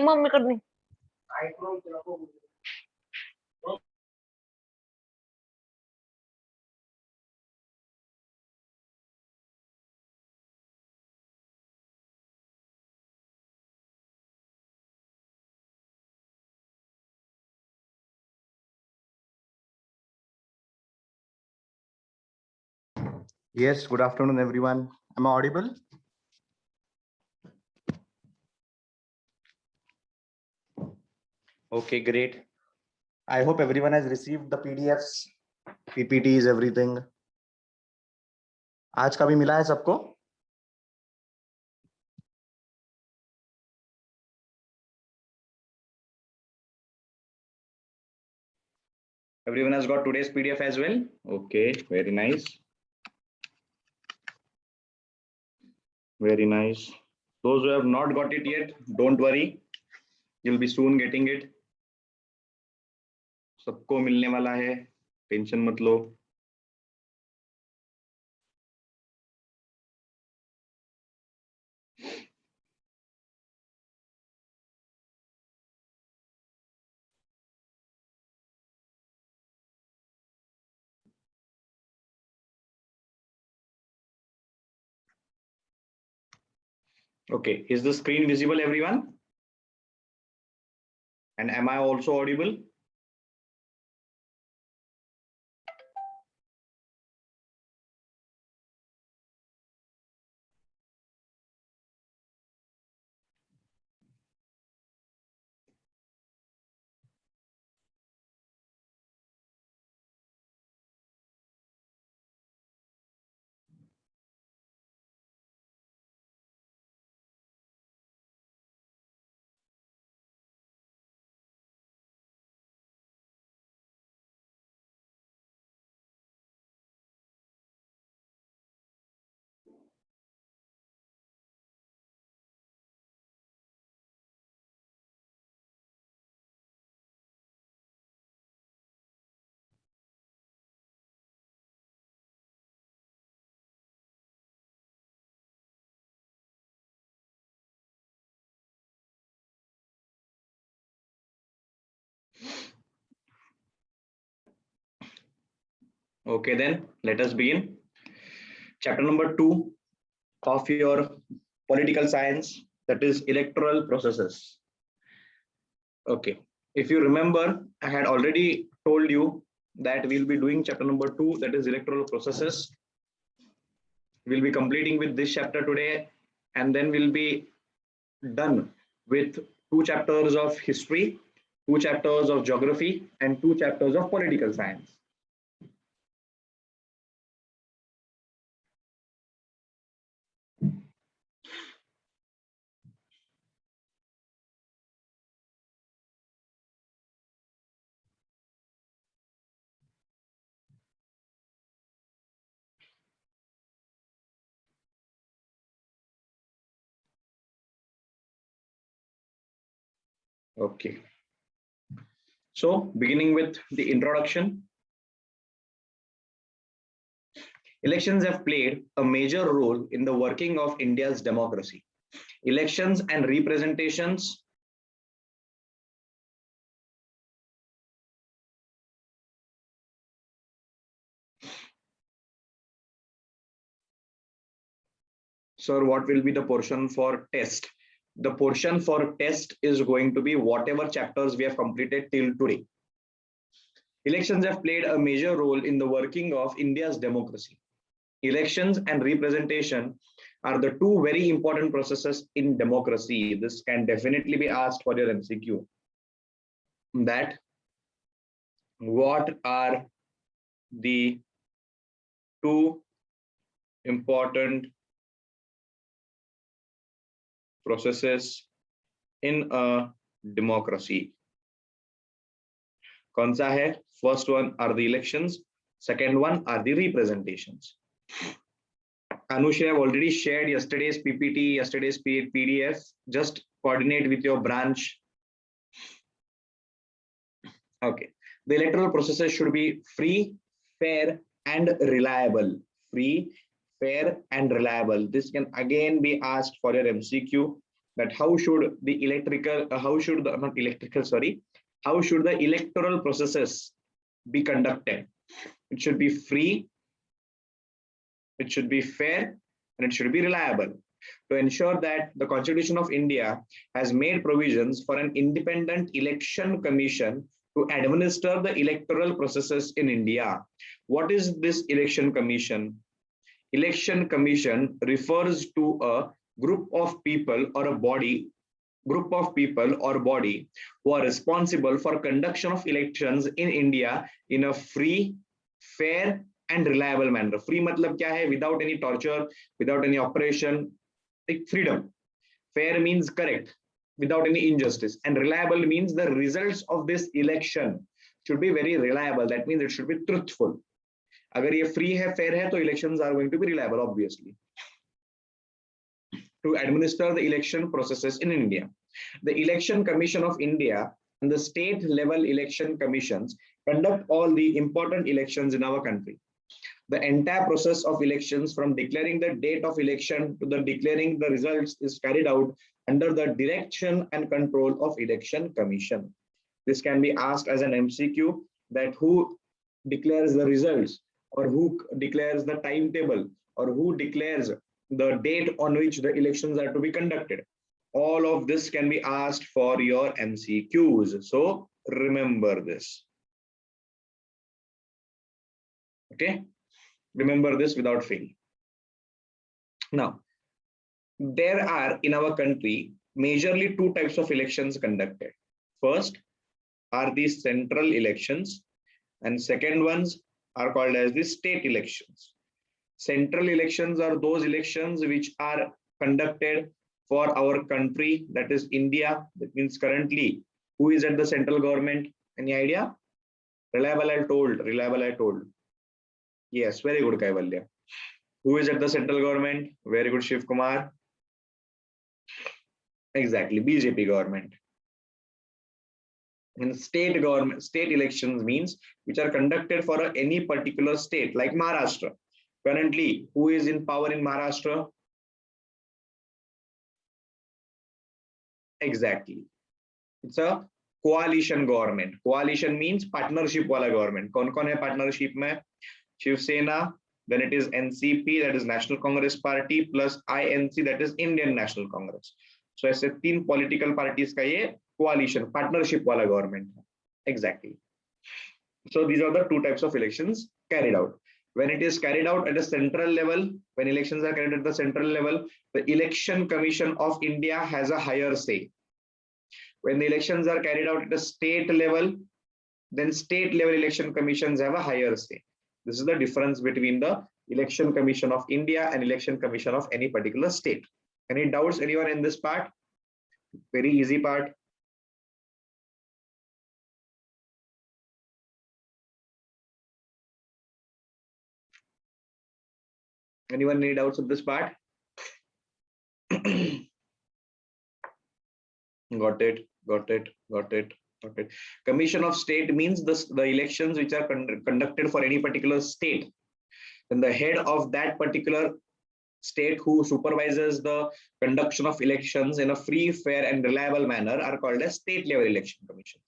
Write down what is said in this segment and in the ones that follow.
मम्मीकडे Yes, good afternoon, everyone. Am I audible? Okay, great. I hope everyone has received the PDFs, PPTs, everything. आज का भी मिला है सबको? Everyone has got today's PDF as well? Okay, very nice. Very nice. Those who have not got it yet, don't worry. You'll be soon getting it. सबको मिलने वाला है, टेंशन मत लो. Okay, is the screen visible, everyone? And am I also audible? Okay, then let us begin. Chapter number 2 of your political science, that is electoral processes. Okay, if you remember, I had already told you that we'll be doing chapter number 2, that is electoral processes. We'll be completing with this chapter today, and then we'll be done with 2 chapters of history, 2 chapters of geography, and 2 chapters of political science. Okay. So, beginning with the introduction. Elections have played a major role in the working of India's democracy. Elections and representations Sir, what will be the portion for test? The portion for test is going to be whatever chapters we have completed till today. Elections have played a major role in the working of India's democracy. Elections and representation are the 2 very important processes in democracy. This can definitely be asked for your MCQ. That what are the 2 important processes in a democracy? कौन सा है? First one are the elections, second one are the representations. Anushya have already shared yesterday's PPT, yesterday's PDF. Just coordinate with your branch. Okay. The electoral processes should be free, fair, and reliable. Free, fair and reliable. This can again be asked for your MCQ, that how should the how should the electoral processes be conducted? It should be free, it should be fair, and it should be reliable. To ensure that the Constitution of India has made provisions for an independent election commission to administer the electoral processes in India. What is this election commission? Election commission refers to a group of people or a body who are responsible for conduction of elections in India in a free, fair and reliable manner. Free matlab kya hai? Without any torture, without any oppression, like freedom. Fair means correct, without any injustice, and reliable means the results of this election should be very reliable. That means it should be truthful. अगर ये free है, fair है, तो elections are going to be reliable, obviously. To administer the election processes in India, the Election Commission of India and the state level election commissions conduct all the important elections in our country. The entire process of elections, from declaring the date of election to the declaring the results, is carried out under the direction and control of Election Commission. This can be asked as an MCQ, that who declares the results, or who declares the timetable, or who declares the date on which the elections are to be conducted. All of this can be asked for your MCQs. So remember this. Okay, remember this without fail. Now, there are in our country majorly two types of elections conducted. First are the central elections, and second ones are called as the state elections. Central elections are those elections which are conducted for our country, that is India. That means currently who is at the central government? Any idea? Reliable, I told. Yes, very good, Kaivalya. Who is at the central government? Very good, Shiv Kumar. Exactly, BJP government. And state elections means which are conducted for any particular state, like Maharashtra. Currently, who is in power in Maharashtra? Exactly. It's a coalition government. Coalition means partnership wala government. कौन-कौन है partnership में? Shiv Sena, then it is NCP, that is National Congress Party, plus INC, that is Indian National Congress. So ऐसे तीन political parties का ये coalition, partnership wala government. Exactly. So these are the two types of elections carried out. When it is carried out at a central level, when elections are carried out at the central level, the Election Commission of India has a higher say. When the elections are carried out at a state level, then state level election commissions have a higher say. This is the difference between the Election Commission of India and Election Commission of any particular state. Any doubts, anyone in this part? Very easy part. Anyone need doubts of this part? Got it. Commission of state means the elections which are conducted for any particular state. Then the head of that particular state who supervises the conduction of elections in a free, fair and reliable manner are called as state level election commissions.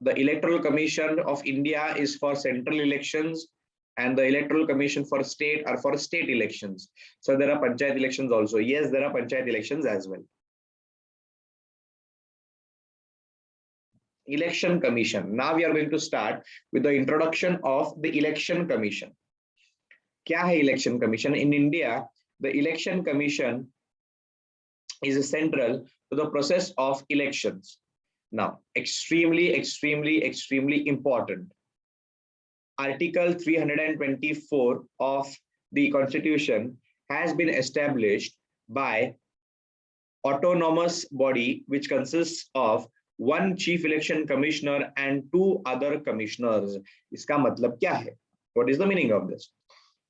The Electoral Commission of India is for central elections, and the Electoral Commission for state are for state elections. So there are panchayat elections also. Yes, there are panchayat elections as well. Election Commission. Now we are going to start with the introduction of the Election Commission. Kya hai Election Commission? In India, the Election Commission is central to the process of elections. Now, extremely important. Article 324 of the Constitution has been established by autonomous body which consists of one chief election commissioner and two other commissioners. Iska matlab kya hai? What is the meaning of this?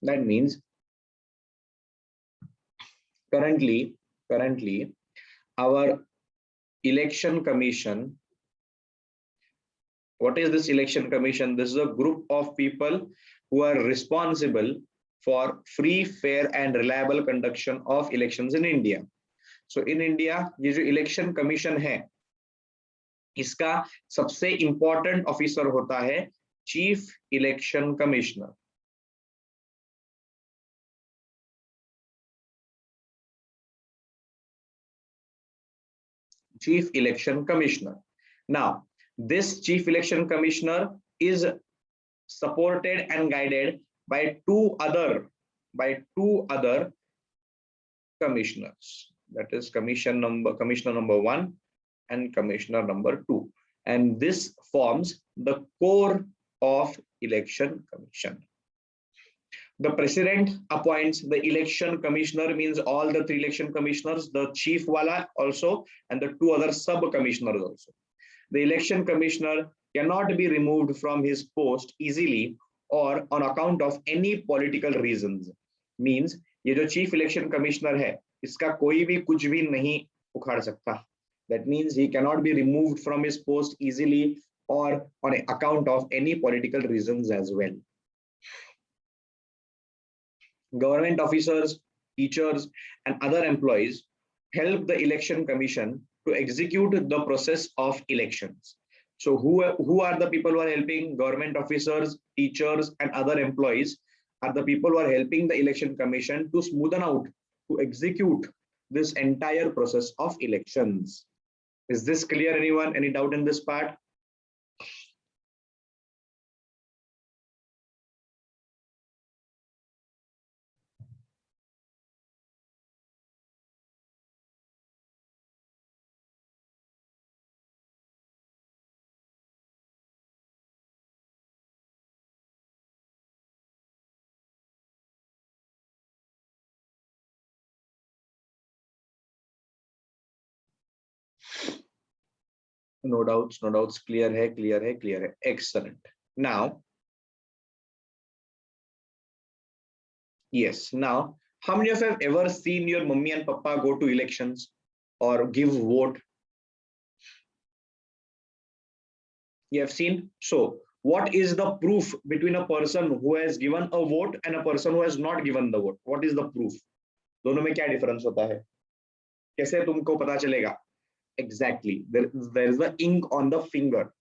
That means currently our election commission. What is this election commission? This is a group of people who are responsible for free, fair and reliable conduction of elections in India. So in India, ये जो election commission है, इसका सबसे important officer होता है chief election commissioner. Chief Election Commissioner. Now, this Chief Election Commissioner is supported and guided by two other commissioners. That is commissioner number 1 and commissioner number 2. And this forms the core of election commission. The president appoints the election commissioner, means all the 3 election commissioners, the chief wala also, and the 2 other sub commissioners also. The election commissioner cannot be removed from his post easily or on account of any political reasons. Means ये जो chief election commissioner है, इसका कोई भी कुछ भी नहीं उखाड़ सकता. That means he cannot be removed from his post easily or on account of any political reasons as well. Government officers, teachers, and other employees help the election commission to execute the process of elections. So who are the people who are helping? Government officers, teachers, and other employees are the people who are helping the election commission to smoothen out, to execute this entire process of elections. Is this clear, anyone? Any doubt in this part? No doubts, no doubts. Clear hai, clear hai, clear hai. Excellent. Now, yes. Now, how many of you have ever seen your mummy and papa go to elections or give vote? You have seen. So, what is the proof between a person who has given a vote and a person who has not given the vote? What is the proof? दोनों में क्या difference होता है? कैसे तुमको पता चलेगा? Exactly. There is the ink on the finger.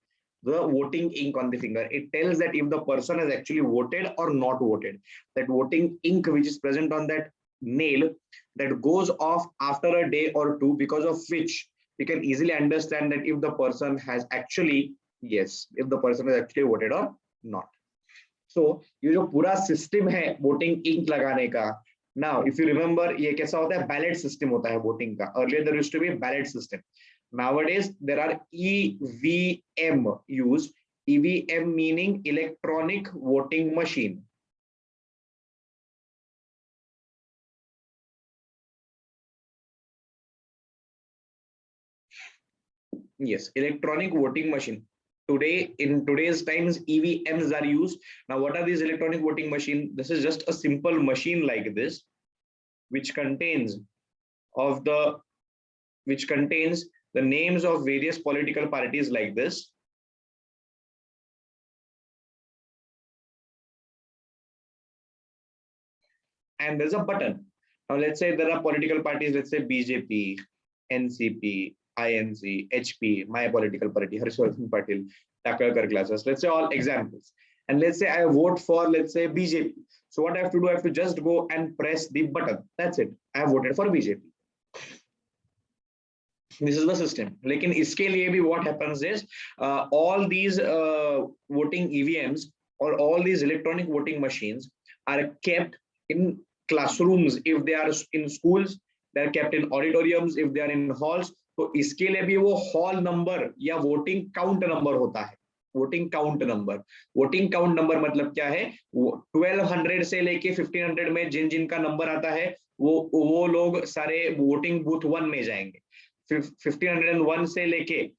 The voting ink on the finger. It tells that if the person has actually voted or not voted. That voting ink which is present on that nail, that goes off after a day or two, because of which we can easily understand that if the person has actually, yes, if the person has actually voted or not. So ये जो पूरा system है voting ink लगाने का. Now, if you remember, ये कैसा होता है? Ballot system होता है voting का. Earlier there used to be a ballot system. Nowadays there are EVM used. EVM meaning electronic voting machine. Yes, electronic voting machine. Today, in today's times, EVMs are used. Now, what are these electronic voting machine? This is just a simple machine like this, which contains the names of various political parties like this. And there's a button. Now, let's say there are political parties, let's say BJP, NCP, INC, HP, my political party, Harshvardhan Patil, Takalkar classes. Let's say all examples. And let's say I vote for, let's say BJP. So what I have to do, I have to just go and press the button. That's it. I have voted for BJP. This is the system. लेकिन इसके लिए भी what happens is all these voting EVMs or all these electronic voting machines are kept in classrooms. If they are in schools, they are kept in auditoriums. If they are in halls, तो इसके लिए भी वो hall number या voting count number होता है. Voting count number मतलब क्या है? 1200 से लेके 1500 में जिनका नंबर आता है वो लोग सारे वोटिंग बूथ 1 में जाएंगे. 1501 से लेके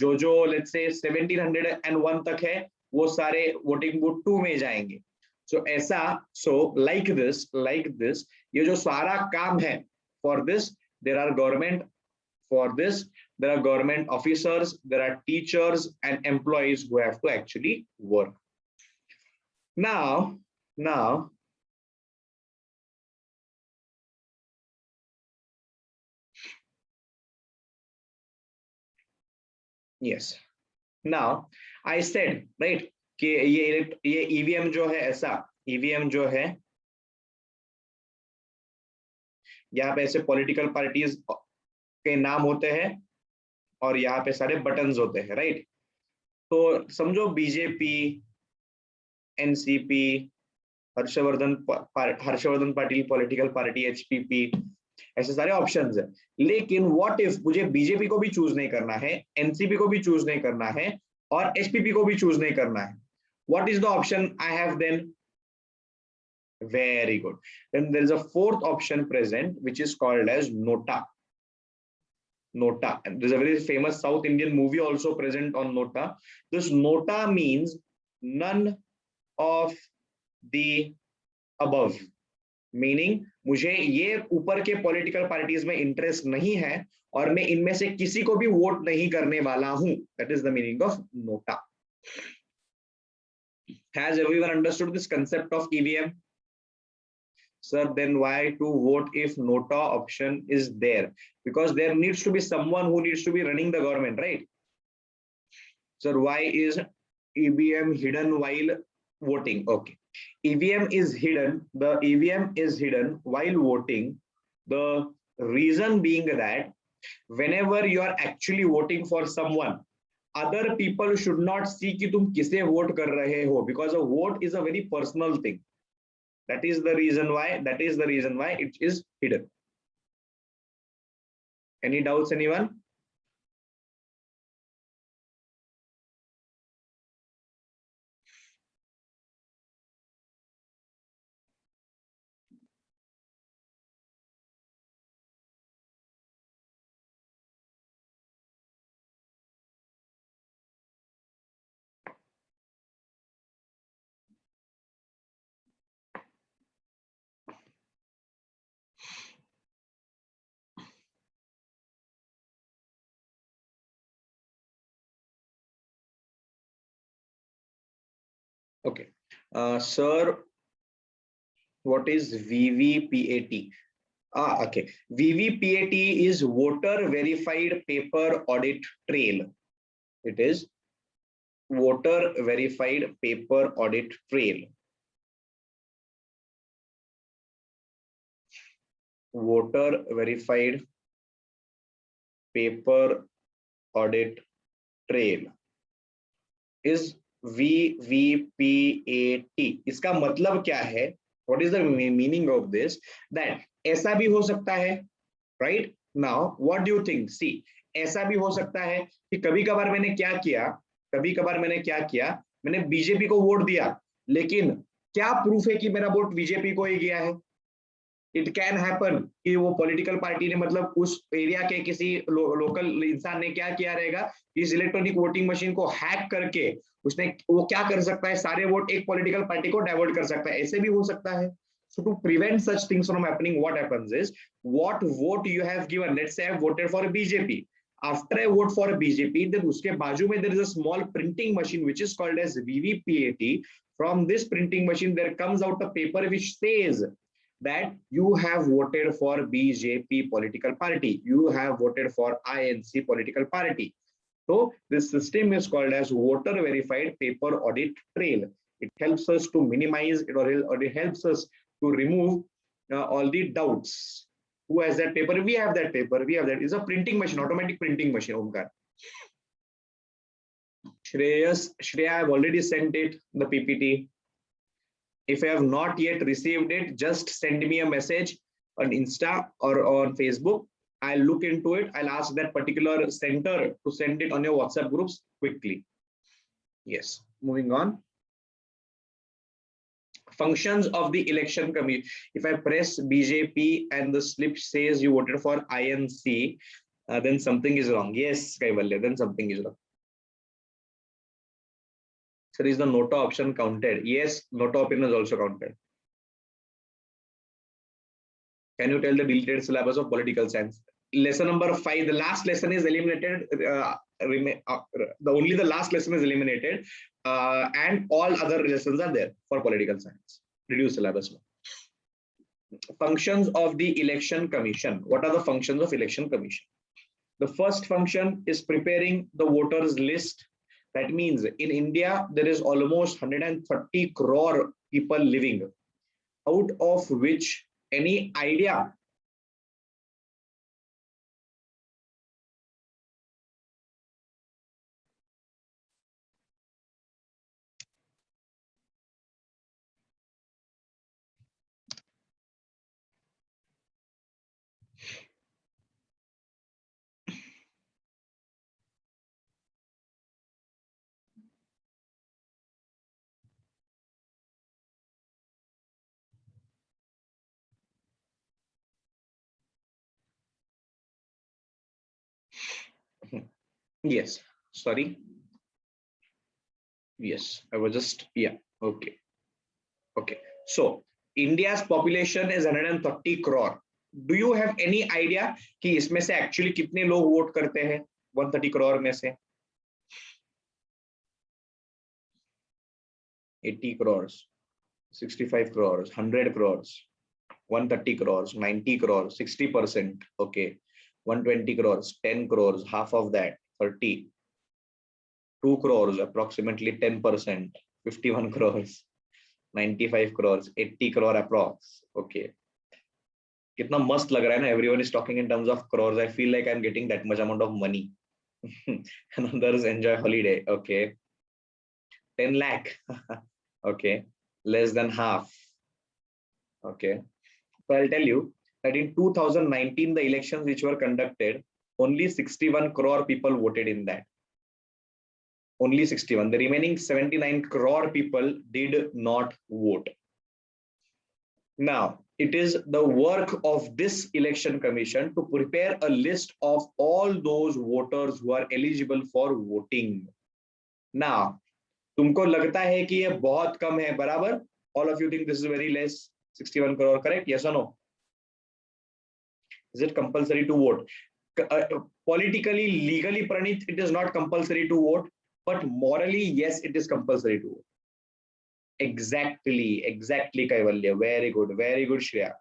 जो लेट्स से 1701 तक है वो सारे वोटिंग बूथ 2 में जाएंगे. सो ऐसा, सो लाइक दिस ये जो सारा काम है, for this there are government officers, there are teachers and employees who have to actually work. Now, yes. Now, I said, right, कि ये ईवीएम जो है ऐसा, ईवीएम जो है यहाँ पे ऐसे पॉलिटिकल पार्टीज के नाम होते हैं और यहाँ पे सारे बटन्स होते हैं, राइट। तो समझो BJP, NCP, Harshvardhan Patil political party, HPP, ऐसे सारे ऑप्शंस है। लेकिन व्हाट इफ मुझे बीजेपी को भी चूज नहीं करना है, एनसीपी को भी चूज नहीं करना है और एचपीपी को भी चूज नहीं करना है, what is the option I have then? Very good. Then there is a fourth option present, which is called as Nota. Nota. And there's a very famous South Indian movie also present on Nota. This Nota means none of the above. Meaning, मुझे ये ऊपर के political parties में interest नहीं है और मैं इनमें से किसी को भी वोट नहीं करने वाला हूं. That is the meaning of Nota. Has everyone understood this concept of EVM? Sir, then why to vote if Nota option is there? Because there needs to be someone who needs to be running the government, right? Sir, why is EVM hidden while voting? Okay. EVM is hidden. The EVM is hidden while voting. The reason being that whenever you are actually voting for someone, other people should not see कि तुम किसे vote कर रहे हो, because a vote is a very personal thing. That is the reason why it is hidden. Any doubts, anyone? Okay. Sir, what is VVPAT? Okay. VVPAT is Voter Verified Paper Audit Trail. It is Voter Verified Paper Audit Trail. Voter Verified Paper Audit Trail is VVPAT. इसका मतलब क्या है? What is the meaning of this? That ऐसा भी हो सकता है, right? Now, what do you think? See, ऐसा भी हो सकता है कि कभी कभार मैंने क्या किया, मैंने बीजेपी को वोट दिया, लेकिन क्या प्रूफ है कि मेरा वोट बीजेपी को ही गया है? इट कैन हैपन कि वो पॉलिटिकल पार्टी ने मतलब उस एरिया के किसी लोकल इंसान ने क्या किया रहेगा, इस इलेक्ट्रॉनिक वोटिंग मशीन को हैक करके उसने वो क्या कर सकता है, सारे वोट एक पॉलिटिकल पार्टी को डाइवर्ट कर सकता है, ऐसे भी हो सकता है. So to prevent such things from happening, what happens is, what vote you have given, let's say I voted for BJP. After I vote for BJP, then uske baaju mein there is a small printing machine which is called as VVPAT. From this printing machine, there comes out a paper which says that you have voted for BJP political party, you have voted for INC political party. So this system is called as voter verified paper audit trail. It helps us to minimize it, or it helps us to remove all the doubts. Who has that paper? We have that paper. We have that. It's a printing machine, automatic printing machine. Omkar. Shreya, I've already sent it, the PPT. If I have not yet received it, just send me a message on Insta or on Facebook. I'll look into it. I'll ask that particular center to send it on your WhatsApp groups quickly. Yes, moving on. Functions of the election committee. If I press BJP and the slip says you voted for INC, then something is wrong. Yes, Kaivalya, then something is wrong. Sir, is the Nota option counted? Yes, Nota option is also counted. Can you tell the deleted syllabus of political science? Lesson number 5, the last lesson is eliminated. only the last lesson is eliminated, and all other lessons are there for political science. Reduce syllabus. Functions of the election commission. What are the functions of election commission? The first function is preparing the voters list. That means in India there is almost 130 crore people living, out of which any idea yes, sorry. Yes, I was just, yeah, okay. Okay. So India's population is 130 crore. Do you have any idea कि इसमें से actually कितने लोग vote करते हैं 130 crore में से? 80 crores, 65 crores, 100 crores, 130 crores, 90 crores, 60%. Okay. 120 crores, 10 crores, half of that, 30. 2 crores, approximately 10%, 51 crores, 95 crores, 80 crore approx. Okay. कितना मस्त लग रहा है ना, everyone is talking in terms of crores. I feel like I'm getting that much amount of money. And others enjoy holiday. Okay. 10 lakh. Okay. Less than half. Okay. So I'll tell you that in 2019, the elections which were conducted, only 61 crore people voted in that. Only 61. The remaining 79 crore people did not vote. Now, it is the work of this election commission to prepare a list of all those voters who are eligible for voting. Now, तुमको लगता है कि ये बहुत कम है, बराबर? All of you think this is very less, 61 crore, correct? Yes or no? Is it compulsory to vote? Politically, legally, Pranit, it is not compulsory to vote, but morally, yes, it is compulsory to vote. Exactly, Kaivalya. Very good, Shreya.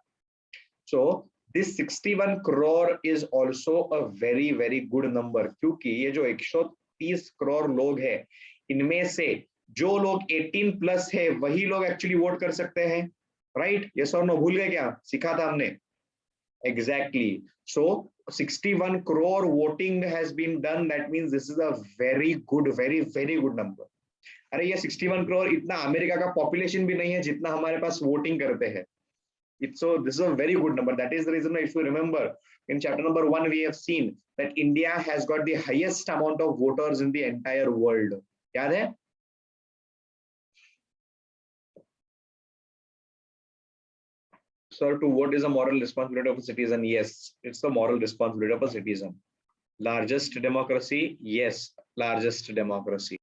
So this 61 crore is also a very, very good number, क्योंकि ये जो 130 crore लोग हैं, इनमें से जो लोग 18 plus है वही लोग एक्चुअली वोट कर सकते हैं, राइट? यस और नो? भूल गए क्या? सिखा था हमने. Exactly. So 61 crore voting has been done. That means this is a very good, very good number. अरे ये 61 crore इतना अमेरिका का पॉपुलेशन भी नहीं है जितना हमारे पास वोटिंग करते हैं. So this is a very good number. That is the reason, if you remember, in chapter number 1 we have seen that India has got the highest amount of voters in the entire world. याद है? Sir, to vote is a moral responsibility of a citizen. Yes, it's the moral responsibility of a citizen. Largest democracy? Yes, largest democracy.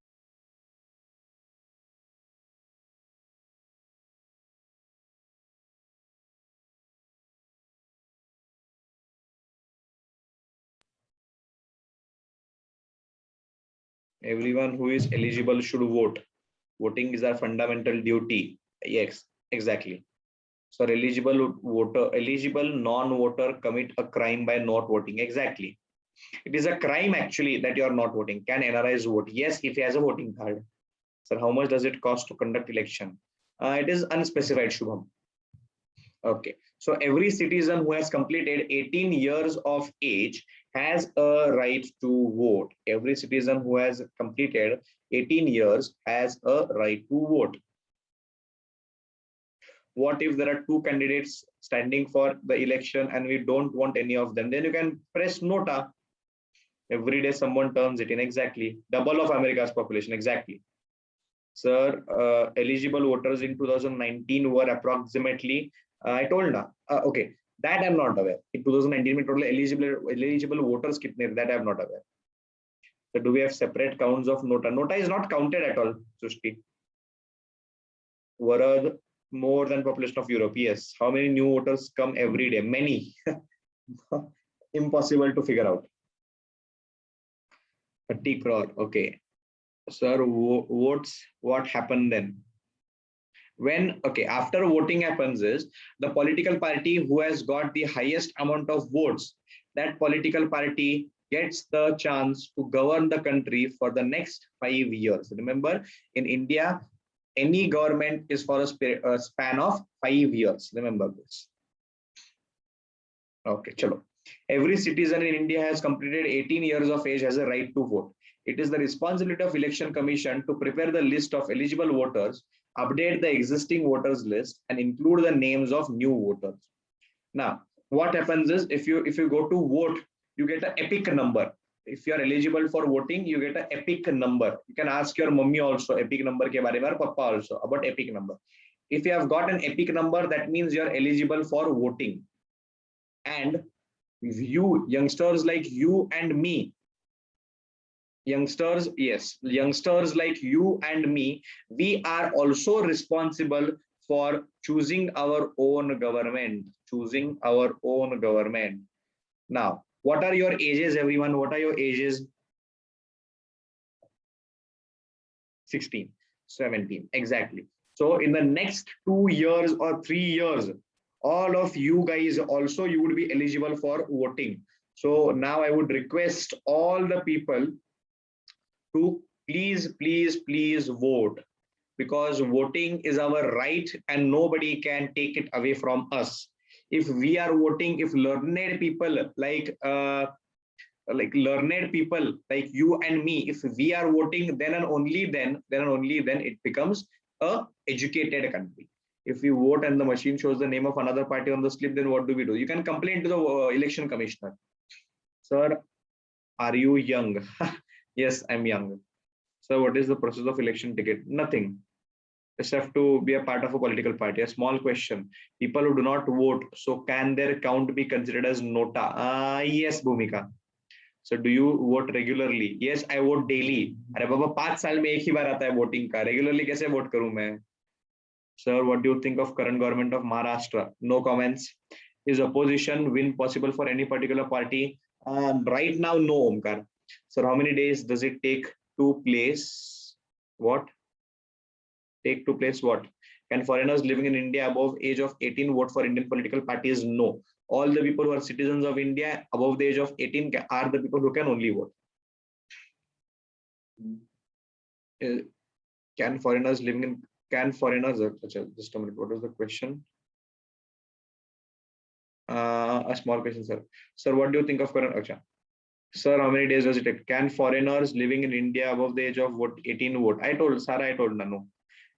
Everyone who is eligible should vote. Voting is our fundamental duty. Yes, exactly. So eligible non-voter commit a crime by not voting. Exactly. It is a crime actually that you are not voting. Can NRIs vote? Yes, if he has a voting card. Sir, how much does it cost to conduct election? It is unspecified, Shubham. Okay. So every citizen who has completed 18 years of age has a right to vote. Every citizen who has completed 18 years has a right to vote. What if there are two candidates standing for the election and we don't want any of them? Then you can press Nota. Every day someone turns it in. Exactly. Double of America's population. Exactly. Sir, eligible voters in 2019 were approximately, I told na. Okay, that I'm not aware. In 2019, total eligible voters kitne, that I'm not aware. So do we have separate counts of Nota? Nota is not counted at all, Sushti. Varad, more than population of Europe. Yes. How many new voters come every day? Many. Impossible to figure out. 30 crore. Okay. Sir, votes, what happened then? When, okay, after voting happens is the political party who has got the highest amount of votes, that political party gets the chance to govern the country for the next 5 years. Remember, in India, any government is for a span of 5 years. Remember this. Okay, chalo. Every citizen in India has completed 18 years of age has a right to vote. It is the responsibility of Election Commission to prepare the list of eligible voters, update the existing voters list, and include the names of new voters. Now, what happens is if you go to vote, you get an epic number. If you are eligible for voting, you get an epic number. You can ask your mummy also epic number ke bare mein, or papa also about epic number. If you have got an epic number, that means you are eligible for voting. And you youngsters like you and me, youngsters, yes, youngsters like you and me, we are also responsible for choosing our own government, choosing our own government. Now, what are your ages, everyone? What are your ages? 16, 17, exactly. So in the next 2 years or 3 years, all of you guys also, you would be eligible for voting. So now I would request all the people to please vote, because voting is our right and nobody can take it away from us. If we are voting, if learned people like learned people like you and me, if we are voting, then and only then it becomes a educated country. If we vote and the machine shows the name of another party on the slip, then what do we do? You can complain to the election commissioner. Sir, are you young? Yes, I'm young. So what is the process of election ticket? Nothing. Just have to be a part of a political party. A small question. People who do not vote, so can their account be considered as Nota? Yes, Bhumika. So do you vote regularly? Yes, I vote daily. अरे बाबा 5 साल में एक ही बार आता है voting का. Regularly कैसे vote करूं मैं? Sir, what do you think of current government of Maharashtra? No comments. Is opposition win possible for any particular party? Right now, no, Omkar. Sir, how many days does it take to place what? Take to place what? Can foreigners living in India above age of 18 vote for Indian political parties? No. All the people who are citizens of India above the age of 18 are the people who can only vote. Can foreigners living in, can foreigners, just a minute, what was the question? A small question, sir. Sir, what do you think of current? Achha. Sir, how many days does it take? Can foreigners living in India above the age of 18 vote? I told Sarah, I told no.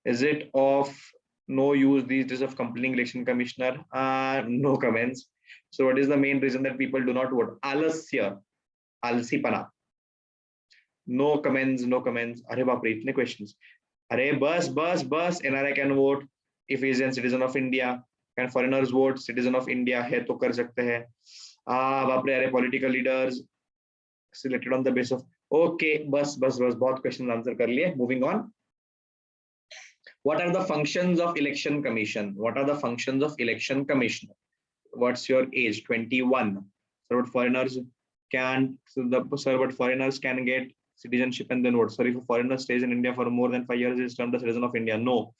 Is it of no use these days of complaining election commissioner? No comments. So what is the main reason that people do not vote? Alasya, alsipana. No comments, no comments. Arey baap re, itne questions. Arey bus. NRI can vote if he is a citizen of India. Can foreigners vote? Citizen of India hai to kar sakte hai. Baap re, political leaders selected on the basis of. Okay, bus. बहुत questions answer कर लिए. Moving on. What are the functions of election commission? What are the functions of election commissioner? What's your age? 21. So what foreigners can, what foreigners can get citizenship and then what? Sorry, if a foreigner stays in India for more than 5 years, is termed a citizen of India. No.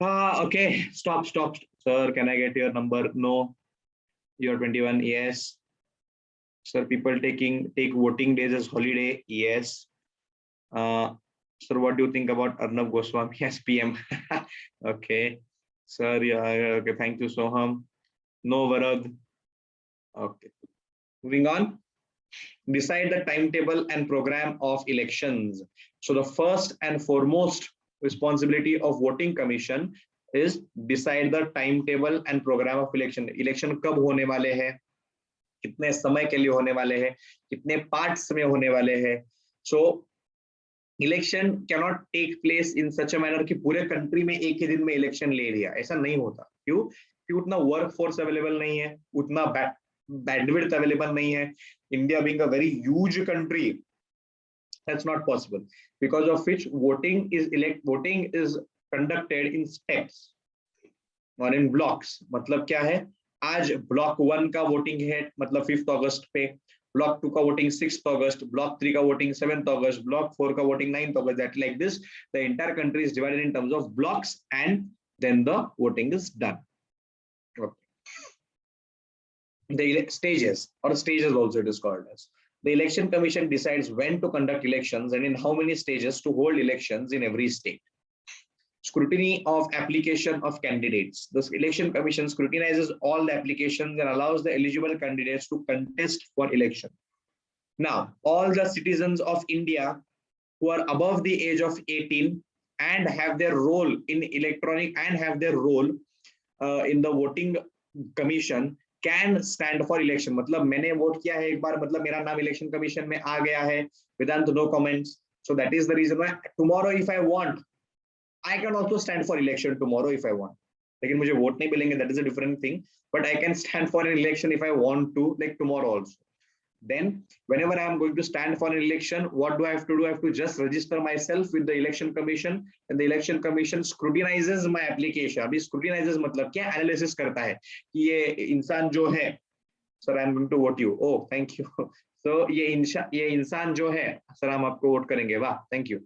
Okay, stop. Sir, can I get your number? No. You're 21. Yes. Sir, people take voting days as holiday. Yes. Sir, what do you think about Arnab Goswami as PM? Okay. Sir, yeah, okay, thank you, Soham. No, Varad. Okay. Moving on. Decide the timetable and program of elections. So the first and foremost responsibility of voting commission is decide the timetable and program of election. Election कब होने वाले हैं? कितने समय के लिए होने वाले हैं? कितने पार्ट्स में होने वाले हैं? So election cannot take place in such a manner कि पूरे कंट्री में एक ही दिन में इलेक्शन ले लिया. ऐसा नहीं होता. क्यों? कि उतना वर्क फोर्स अवेलेबल नहीं है, उतना bandwidth अवेलेबल नहीं है. India being a very huge country, that's not possible. Because of which voting is conducted in steps or in blocks. मतलब क्या है? आज block 1 का voting है, मतलब 5th August पे. ब्लॉक 2 का वोटिंग 6th August, ब्लॉक 3 का वोटिंग 7th August, ब्लॉक 4 का voting 9th August. That like this, the entire country is divided in terms of blocks, and then the voting is done. Okay. The stages, or stages also it is called as. The election commission decides when to conduct elections and in how many stages to hold elections in every state. Scrutiny of application of candidates. The election commission scrutinizes all the applications and allows the eligible candidates to contest for election. Now, all the citizens of India who are above the age of 18 and have their role in electronic and have their role in the voting commission can stand for election. मतलब मैंने vote किया है एक बार, मतलब मेरा नाम election commission में आ गया है, without no comments. So that is the reason why tomorrow if I want, I can also stand for election tomorrow if I want. लेकिन मुझे वोट नहीं मिलेंगे, that is a different thing. But I can stand for an election if I want to, like tomorrow also. Then whenever I am going to stand for an election, what do I have to do? I have to just register myself with the election commission, and the election commission scrutinizes my application. अभी scrutinizes मतलब क्या? Analysis करता है कि ये इंसान जो है, sir I am going to vote you. Oh, thank you. So ये इंसान जो है, sir हम आपको वोट करेंगे. वाह, thank you.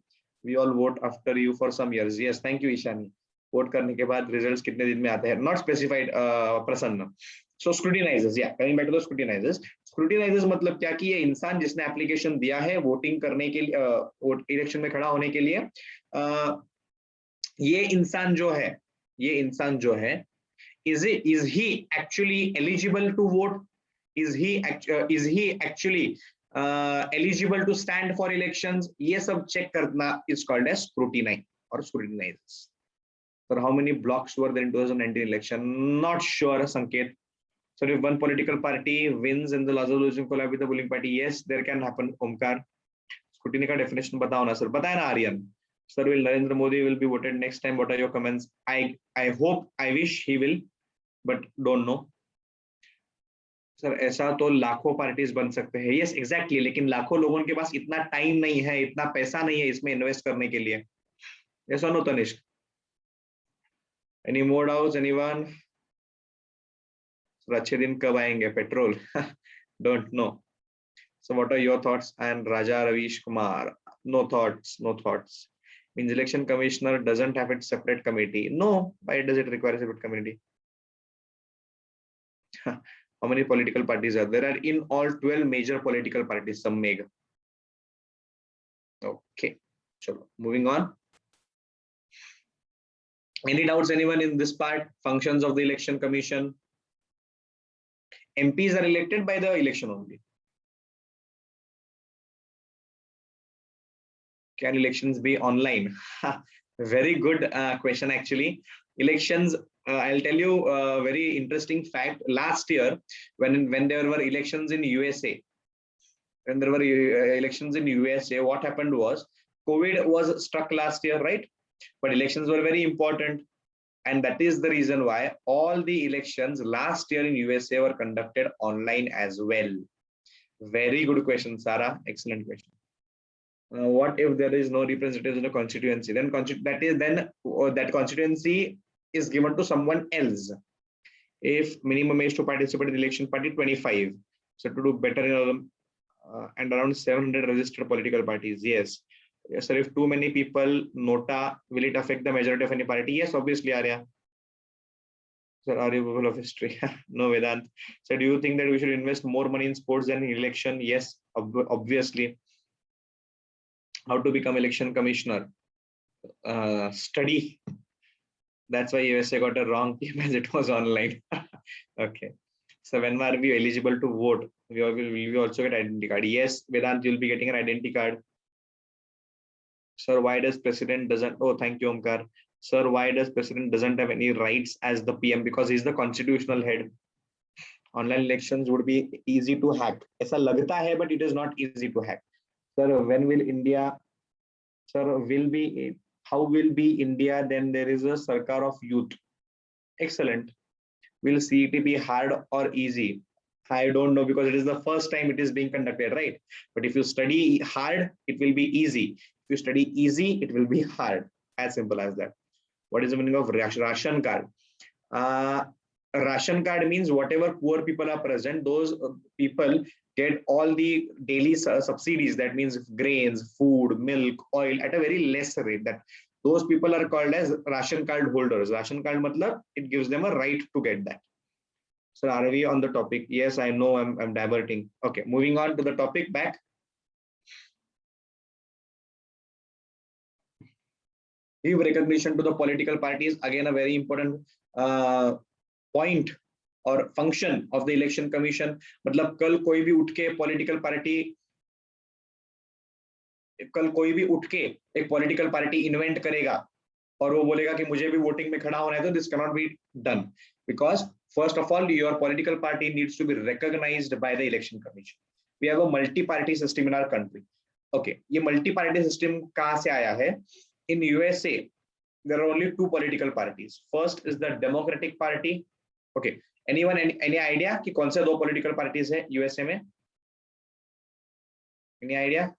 We all vote after you for some years. Yes, thank you Ishani. Vote करने के बाद रिजल्ट्स कितने दिन में आते हैं? Not specified, प्रसन्न. So scrutinizes, yeah, coming back to the scrutinizes. Scrutinizes मतलब क्या कि ये इंसान जिसने एप्लीकेशन दिया है वोटिंग करने के लिए, इलेक्शन में खड़ा होने के लिए, ये इंसान जो है, is he actually eligible to vote? Is he actually eligible to stand for elections? ये सब check करना is called as scrutiny or scrutinizes. So how many blocks were there in 2019 election? Not sure, Sanket. So if one political party wins and the resolution collab with the ruling party, yes, there can happen. Omkar, scrutiny का definition बताओ ना sir. बताए ना Aryan? Sir, will Narendra Modi will be voted next time? What are your comments? I hope, I wish he will, but don't know. Sir, ऐसा तो लाखों parties बन सकते हैं. Yes, exactly. लेकिन लाखों लोगों के पास इतना टाइम नहीं है, इतना पैसा नहीं है इसमें इन्वेस्ट करने के लिए. Yes or no, Tanishq? Any more doubts? Anyone? अच्छे दिन कब आएंगे? Petrol? Don't know. So what are your thoughts? And Raja Ravish Kumar, no thoughts. Means election commissioner doesn't have its separate committee. No, why does it require a separate committee? How many political parties are there? Are in all 12 major political parties, some mega. Okay, chalo, moving on. Any doubts, anyone in this part? Functions of the election commission. MPs are elected by the election only. Can elections be online? Very good question actually. Elections, I'll tell you a very interesting fact. Last year, when there were elections in USA, what happened was COVID was struck last year, right? But elections were very important. And that is the reason why all the elections last year in USA were conducted online as well. Very good question, Sarah. Excellent question. What if there is no representatives in a constituency? Then that constituency is given to someone else. If minimum age to participate in the election party 25, so to do better and around 700 registered political parties. Yes. Yes, sir. If too many people, Nota, will it affect the majority of any party? Yes, obviously, Arya. Sir, are you full of history? No, Vedant. So, do you think that we should invest more money in sports than in election? Yes, obviously. How to become election commissioner? Study. That's why USA got a wrong team as it was online. Okay. So, when are we eligible to vote? Will we also get identity card? Yes, Vedant, you'll be getting an identity card. Sir, why does president doesn't? Oh, thank you, Omkar. Sir, why does president doesn't have any rights as the PM? Because he's the constitutional head. Online elections would be easy to hack. ऐसा लगता है, but it is not easy to hack. Sir, when will India? Sir, how will be India? Then there is a Sarkar of youth. Excellent. Will CET be hard or easy? I don't know, because it is the first time it is being conducted, right? But if you study hard, it will be easy. If you study easy, it will be hard. As simple as that. What is the meaning of ration card? ration card means whatever poor people are present, those people get all the daily subsidies. That means grains, food, milk, oil at a very less rate. That those people are called as ration card holders. Ration card matlab it gives them a right to get that. So are we on the topic? Yes, I know I'm diverting. Okay, moving on to the topic back. Give recognition to the political parties, again a very important point और function of the election commission. मतलब कल कोई भी उठ के political party एक political party invent करेगा और वो बोलेगा कि मुझे भी वोटिंग में खड़ा होना है, तो this can not be done, because first of all your political party needs to be recognized by the election commission. We have a multi party system in our country. Okay, ये multi party system कहां से आया है? In USA there are only two political parties. First is the Democratic Party. Okay, anyone any idea कि कौन से दो political parties है यूएसए में? Any idea?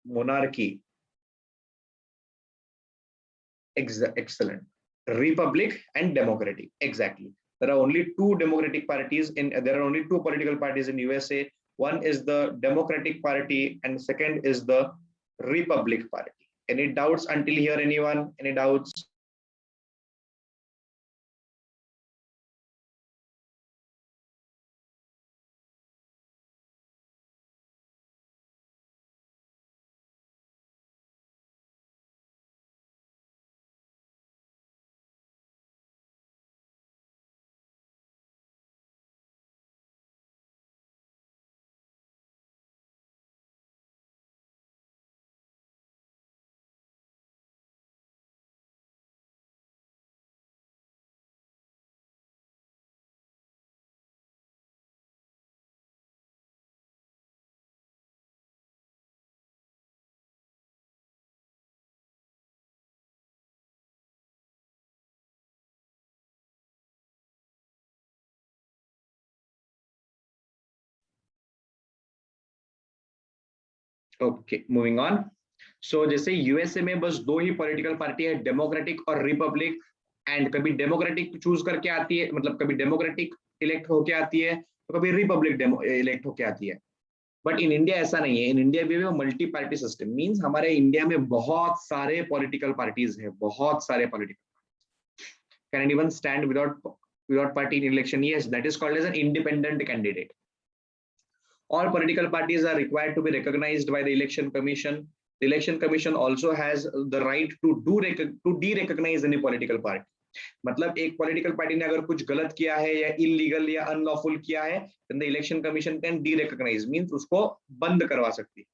Monarchy. Excellent. Republic and Democratic. Exactly. There are only two democratic parties there are only two political parties in USA. One is the Democratic Party and second is the Republic Party. Any doubts until here? Anyone? Any doubts? Okay, moving on. So जैसे USA में बस दो ही political party है, democratic और republic. And कभी democratic choose करके आती है, मतलब कभी डेमोक्रेटिक इलेक्ट होके आती है तो कभी रिपब्लिक इलेक्ट होके आती है. बट इन इंडिया ऐसा नहीं है. इन इंडिया भी मल्टी पार्टी सिस्टम मींस हमारे इंडिया में बहुत सारे पॉलिटिकल पार्टीज है, बहुत सारे political. Can anyone stand without party in election? Yes, that is called as an independent candidate. All political parties are required to be recognized by the election commission. The election commission also has the right to de-recognize any political party. मतलब एक political party ने अगर कुछ गलत किया है या illegal या unlawful किया है, then the election commission can de-recognize, means उसको बंद करवा सकती है.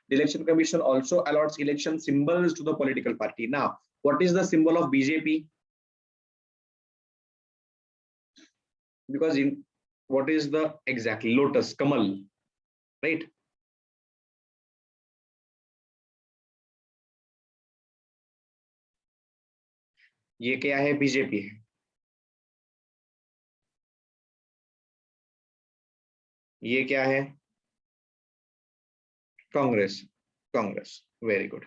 The election commission also allots election symbols to the political party. Now, what is the symbol of BJP? Because what is the exactly lotus, kamal, right? ये क्या है? BJP है. ये क्या है? कांग्रेस. Congress, very good.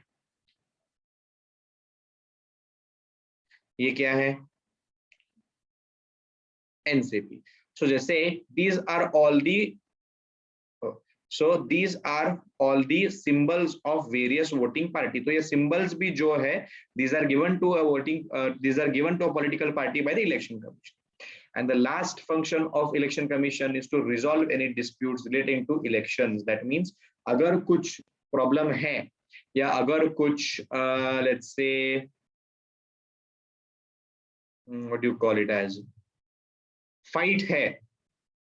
ये क्या है? एनसीपी. सो जैसे these are all the symbols of various voting party. तो ये symbols भी जो है, these are given to a political party by the election commission. And the last function of election commission is to resolve any disputes relating to elections. That means अगर कुछ problem है या अगर कुछ let's say what do you call it as fight है,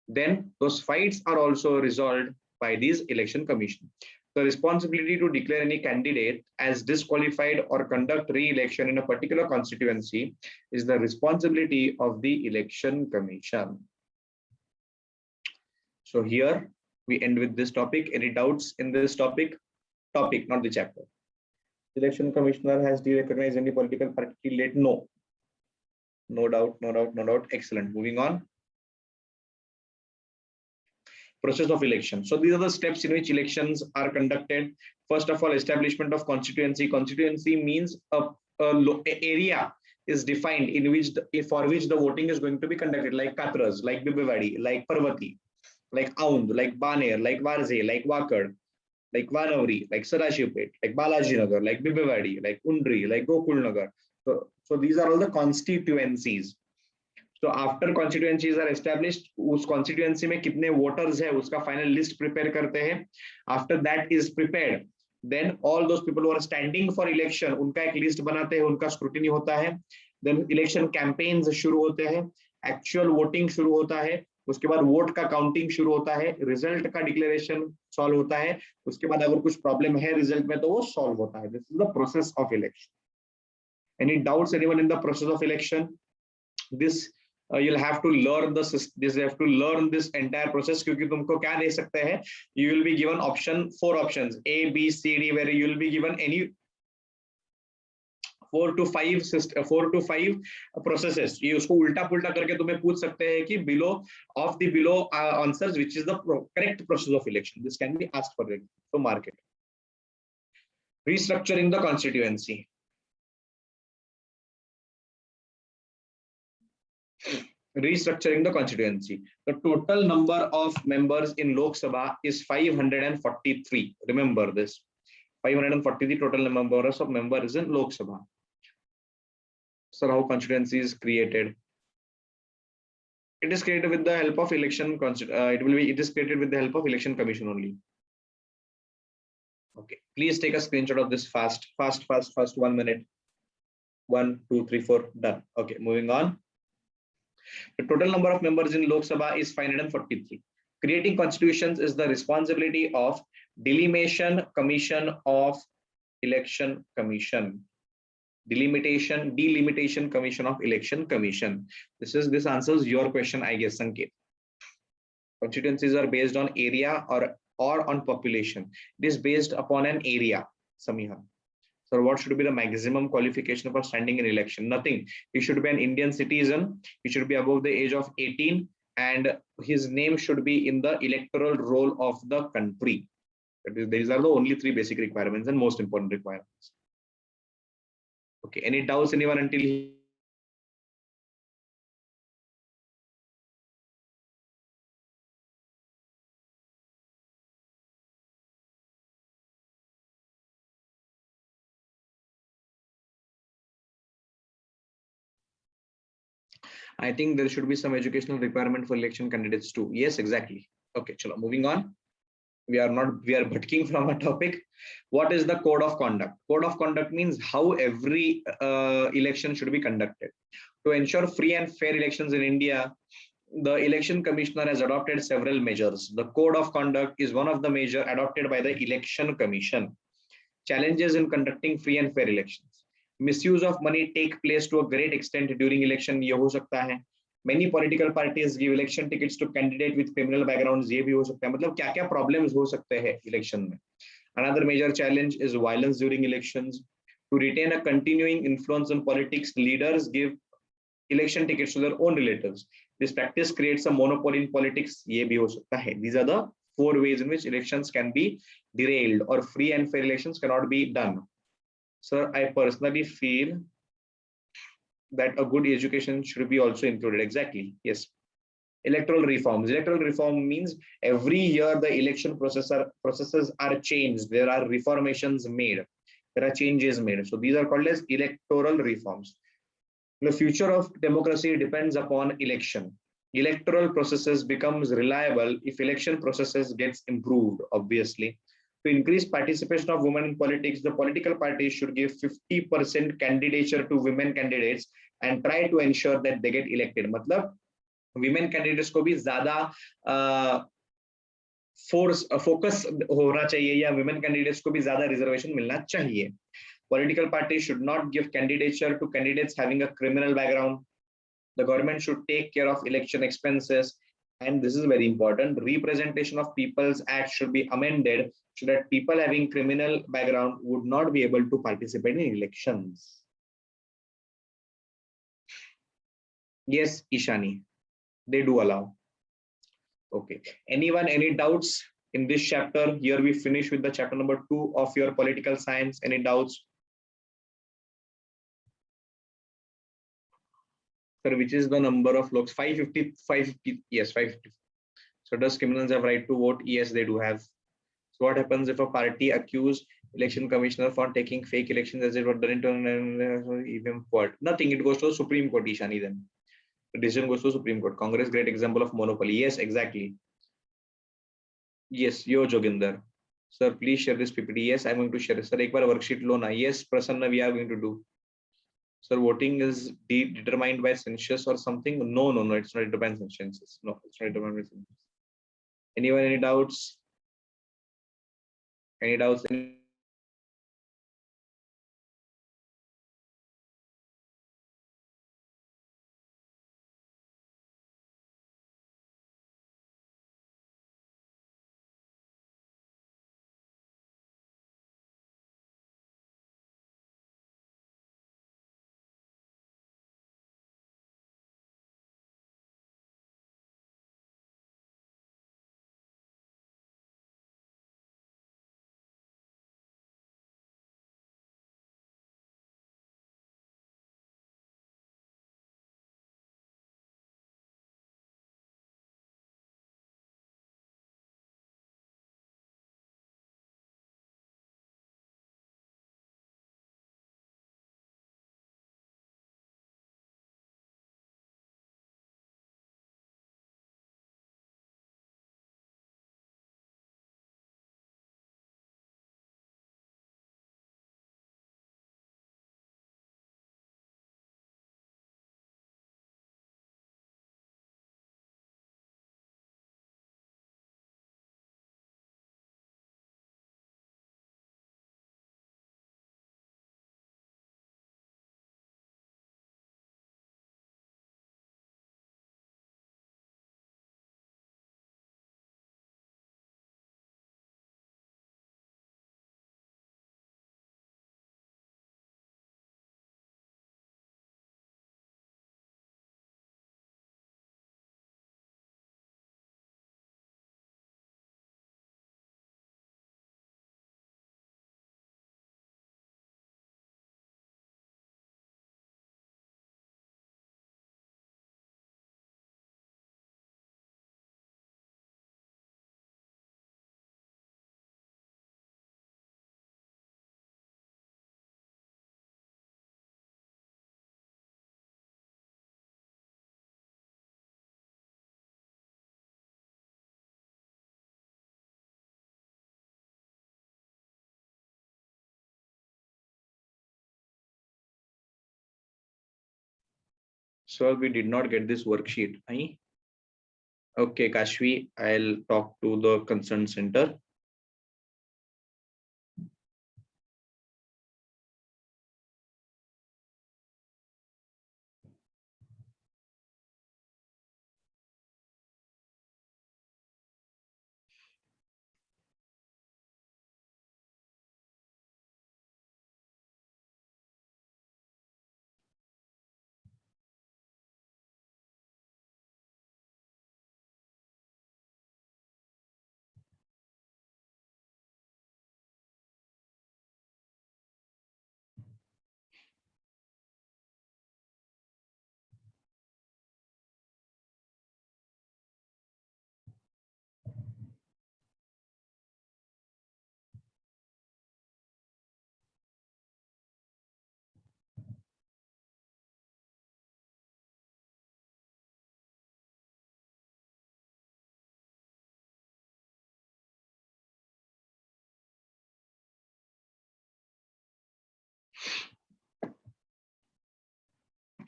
then those fights are also resolved by these election commission. The responsibility to declare any candidate as disqualified or conduct re-election in a particular constituency is the responsibility of the election commission. So here we end with this topic. Any doubts in this topic? Topic, not the chapter. Election commissioner has de-recognized any political party late? No. No doubt, no doubt, no doubt. Excellent. Moving on. Process of election. So these are the steps in which elections are conducted. First of all, establishment of constituency. Constituency means a area is defined in which for which the voting is going to be conducted, like Katras, like Bibwewadi, like Parvati, like Aund, like Baner, like Varze, like Wakad, like Vanavri, like Sarashipet, like Balajinagar, like Bibwewadi, like Undri, like Gokulnagar. So these are all the constituencies. So after constituencies are established, उस constituency में कितने voters है उसका final list prepare करते हैं. After that is prepared, then all those people who are standing for election उनका एक list बनाते हैं, उनका scrutiny होता है. Then election campaigns शुरू होते हैं, actual voting शुरू होता है, उसके बाद वोट का काउंटिंग शुरू होता है, रिजल्ट का डिक्लेरेशन सॉल्व होता है, उसके बाद अगर कुछ प्रॉब्लम है रिजल्ट में तो वो सॉल्व होता है. This is the process of election. Any doubts anyone in the process of election? This you'll have to learn this entire process, क्योंकि तुमको क्या दे सकते हैं, you will be given four options A B C D, where you will be given any 4 to 5 processes. ये उसको उल्टा पुल्टा करके तुम्हें पूछ सकते हैं कि below answers which is the correct process of election. This can be asked for them. So mark it. Restructuring the constituency. Restructuring the constituency. The total number of members in Lok Sabha is 543. Remember this. 543 total numbers of members in Lok Sabha. Sir, how constituency is created? It is created with the help of election. It is created with the help of election commission only. Okay, please take a screenshot of this fast. 1 minute. 1, 2, 3, 4. Done. Okay, moving on. The total number of members in Lok Sabha is 543. Creating constitutions is the responsibility of Delimitation Commission of Election Commission. Delimitation Commission of Election Commission. This answers your question, I guess, Sanket. Constituencies are based on area or on population. It is based upon an area, Samiha. So what should be the maximum qualification for standing in election? Nothing. He should be an Indian citizen. He should be above the age of 18, and his name should be in the electoral roll of the country. These are the only 3 basic requirements and most important requirements. Okay, any doubts, anyone until here? I think there should be some educational requirement for election candidates too. Yes, exactly. Okay, chalo, moving on. We are butking from a topic. What is the code of conduct? Code of conduct means how every election should be conducted. To ensure free and fair elections in India, the election commissioner has adopted several measures. The code of conduct is one of the measures adopted by the election commission. Challenges in conducting free and fair elections. Misuse of money take place to a great extent during election. ये हो सकता है. Many political parties give election tickets to candidate with criminal backgrounds. ये भी हो सकता है. मतलब क्या क्या problems हो सकते हैं election में. Another major challenge is violence during elections. To retain a continuing influence on politics, leaders give election tickets to their own relatives. This practice creates a monopoly in politics. ये भी हो सकता है. These are the 4 ways in which elections can be derailed or free and fair elections cannot be done. Sir, I personally feel that a good education should be also included. Exactly. Yes. Electoral reforms. Electoral reform means every year the election processes are changed. There are reformations made. There are changes made. So these are called as electoral reforms. The future of democracy depends upon election. Electoral processes becomes reliable if election processes gets improved, obviously. To increase participation of women in politics, the political parties should give 50% candidature to women candidates and try to ensure that they get elected. मतलब women candidates को भी ज़्यादा focus होना चाहिए या women candidates को भी ज़्यादा reservation मिलना चाहिए. Political parties should not give candidature to candidates having a criminal background. The government should take care of election expenses. And this is very important. Representation of People's Act should be amended so that people having criminal background would not be able to participate in elections. Yes, Ishani, they do allow. Okay. Anyone, any doubts in this chapter? Here we finish with the chapter number 2 of your political science. Any doubts? Sir, which is the number of looks? 550, 550. Yes, 550. So does criminals have right to vote? Yes, they do have. So what happens if a party accuse election commissioner for taking fake elections as it was done into EVM court? Nothing. It goes to the Supreme Court, Ishani. Then the decision goes to Supreme Court. Congress, great example of monopoly. Yes, exactly. Yes, yo Joginder. Sir, please share this PPT. Yes, I'm going to share. Sir, एक बार worksheet लो ना. Yes, Prasanna, we are going to do. Sir, voting is determined by census or something? No, no, no. It's not determined by census. No, it's not determined by census. Anyone, any doubts? Any doubts? So we did not get this worksheet. Okay, Kashvi, I'll talk to the concerned center.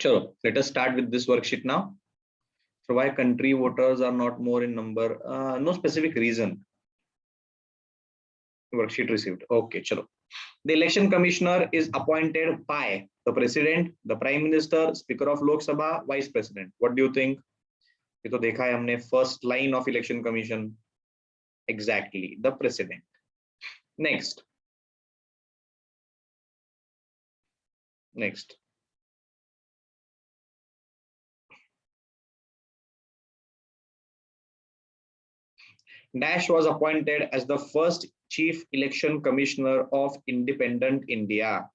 Chalo, let us start with this worksheet now. So why country voters are not more in number? No specific reason. Worksheet received. Okay, chalo. The election commissioner is appointed by the president, the prime minister, speaker of Lok Sabha, vice president. What do you think? ये तो देखा है हमने first line of election commission. Exactly, the president. Next. Next. Dash was appointed as the first chief election commissioner of independent India.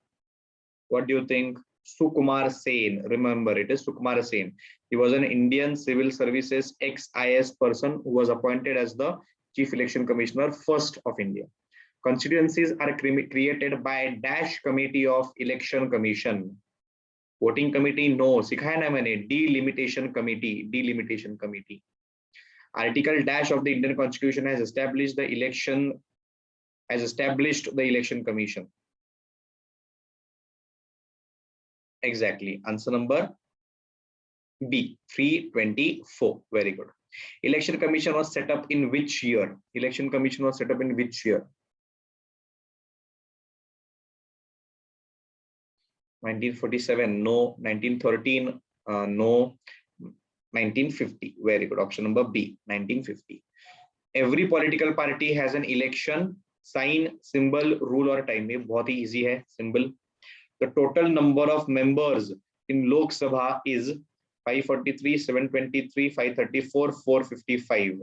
What do you think? Sukumar Sen. Remember, it is Sukumar Sen. He was an Indian Civil Services ex-IS person who was appointed as the Chief Election Commissioner first of India. Constituencies are created by dash committee of Election Commission. Voting committee no सिखाया ना मैंने. Delimitation committee. Article dash of the Indian Constitution has established the election commission. Exactly. Answer number B, 324. Very good. Election commission was set up in which year? Election commission was set up in which year? 1947. No. 1913. No. 1950. Very good. Option number B, 1950. Every political party has an election sign, symbol, rule or time. ये बहुत ही easy है. Symbol. The total number of members in Lok Sabha is 543, 723, 534, 455.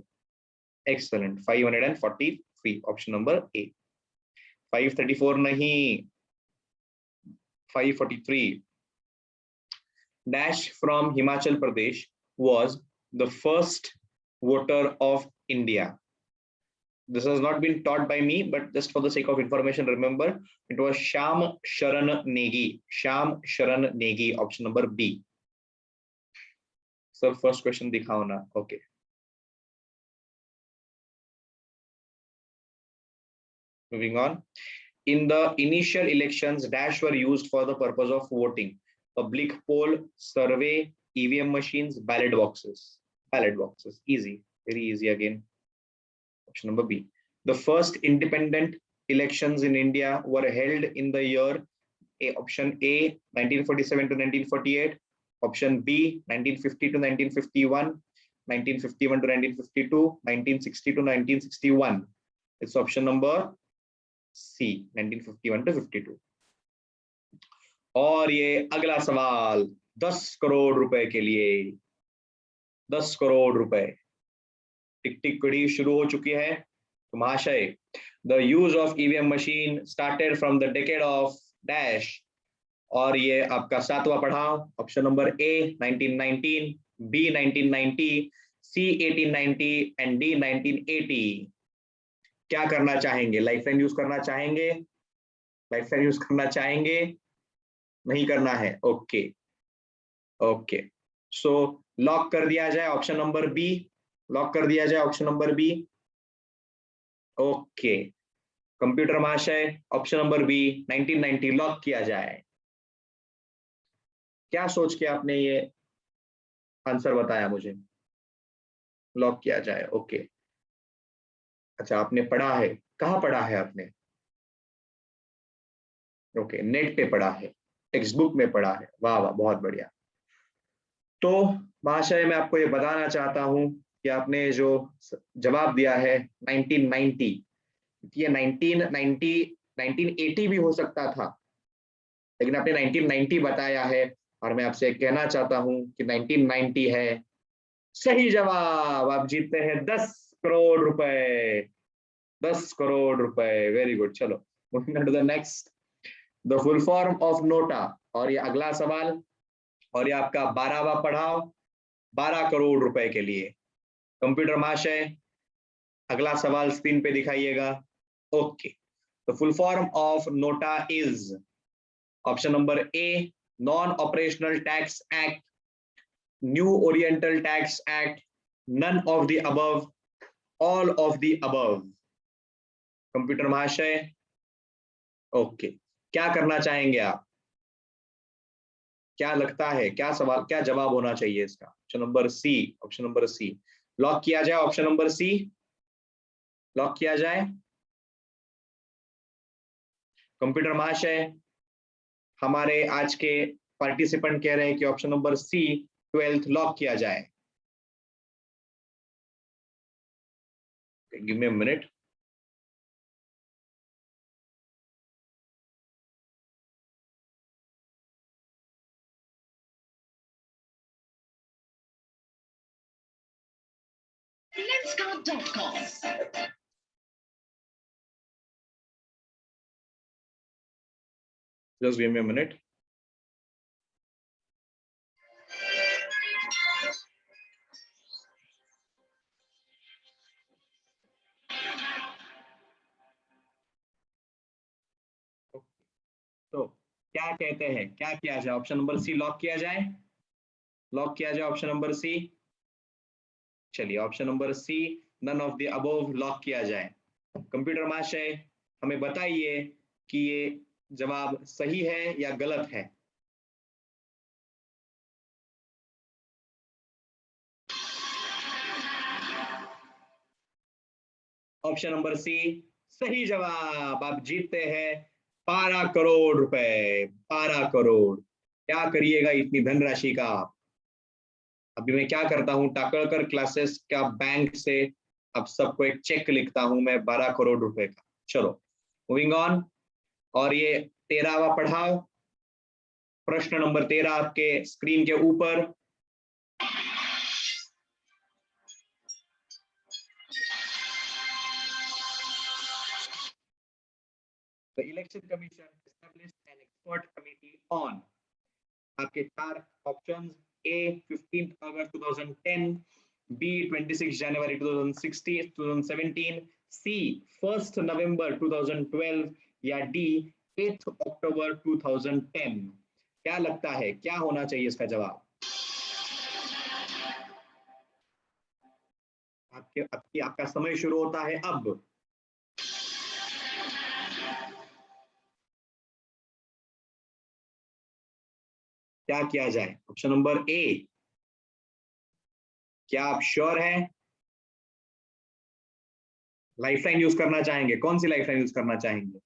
Excellent. 543. Option number A. 534 nahi. 543. Dash from Himachal Pradesh was the first voter of India. This has not been taught by me, but just for the sake of information, remember it was Sham Sharan Negi. Sham Sharan Negi. Option number B. So first question dikhao na. Okay. Moving on. In the initial elections, dash were used for the purpose of voting. Public poll, survey, EVM machines, ballot boxes. Ballot boxes. Easy. Very easy again. Option number B. The first independent elections in India were held in the year option A, 1947 to 1948. Option B, 1950 to 1951. 1951 to 1952. 1960 to 1961. It's option number C, 1951 to 52. और ये अगला सवाल 10 करोड़ रुपए के लिए. 10 करोड़ रुपए. टिक टिक घड़ी शुरू हो चुकी है. तो महाशय, the use of EVM machine started from the decade of dash. और ये आपका सातवां पढ़ाव. Option number A 1919, B 1990, C 1890 and D 1980. क्या करना चाहेंगे? लाइफलाइन यूज करना चाहेंगे? लाइफलाइन यूज करना चाहेंगे? नहीं करना है. Okay okay. सो लॉक कर दिया जाए ऑप्शन नंबर बी. लॉक कर दिया जाए option number B. Okay. Computer महाशय, ऑप्शन नंबर बी 1990 लॉक किया जाए. क्या सोच के आपने ये आंसर बताया मुझे? लॉक किया जाए. ओके. अच्छा, आपने पढ़ा है. कहाँ पढ़ा है आपने? ओके, नेट पे पढ़ा है, टेक्स्ट बुक में पढ़ा है. वाह वाह, बहुत बढ़िया. तो महाशय, मैं आपको ये बताना चाहता हूं कि आपने जो जवाब दिया है 1990, ये 1980 भी हो सकता था, लेकिन आपने 1990 बताया है. और मैं आपसे कहना चाहता हूं कि 1990 है सही जवाब. आप जीतते हैं 10 करोड़ रुपए. 10 करोड़ रुपए. Very good. चलो, moving to the next. The full form of NOTA. और ये अगला सवाल, और ये आपका 12वां पढ़ाव 12 करोड़ रुपए के लिए. कंप्यूटर महाशय, अगला सवाल स्क्रीन पे दिखाइएगा. Okay. The full form of NOTA is option number A non operational tax act, new oriental tax act, none of the above, all of the above. Computer महाशय, ओके. क्या करना चाहेंगे आप? क्या लगता है, क्या सवाल, क्या जवाब होना चाहिए इसका? Option number C. Option number C. Lock किया जाए ऑप्शन नंबर सी. लॉक किया जाए. कंप्यूटर महाशय, हमारे आज के पार्टिसिपेंट कह रहे हैं कि ऑप्शन नंबर सी 12th लॉक किया जाए. Give me a minute. Lenscard.com. Just give me a minute. तो क्या कहते हैं, क्या किया जाए? ऑप्शन नंबर सी लॉक किया जाए, लॉक किया जाए ऑप्शन नंबर सी। चलिए option number C, none of the above, lock किया जाए। कंप्यूटर महाशय हमें बताइए कि ये जवाब सही है या गलत है। ऑप्शन नंबर सी सही जवाब। आप जीतते हैं 12 करोड़ रुपए, 12 करोड़। क्या करिएगा इतनी धनराशि का आप? अभी मैं क्या करता हूँ, टाकलकर क्लासेस का बैंक से अब सबको एक चेक लिखता हूं मैं 12 करोड़ रुपए का। चलो मूविंग ऑन। और ये 13वां पढ़ाओ, प्रश्न नंबर 13 आपके स्क्रीन के ऊपर। The election commission established an expert committee on, आपके चार ऑप्शंस, ए 15 अगस्त 2010, बी 26 जनवरी 2016 2017, सी 1 नवंबर 2012 या डी 8 अक्टूबर 2010। क्या लगता है क्या होना चाहिए इसका जवाब? आपका समय शुरू होता है अब। क्या किया जाए? ऑप्शन नंबर ए, क्या आप श्योर हैं? लाइफलाइन यूज करना चाहेंगे? कौन सी लाइफलाइन यूज करना चाहेंगे?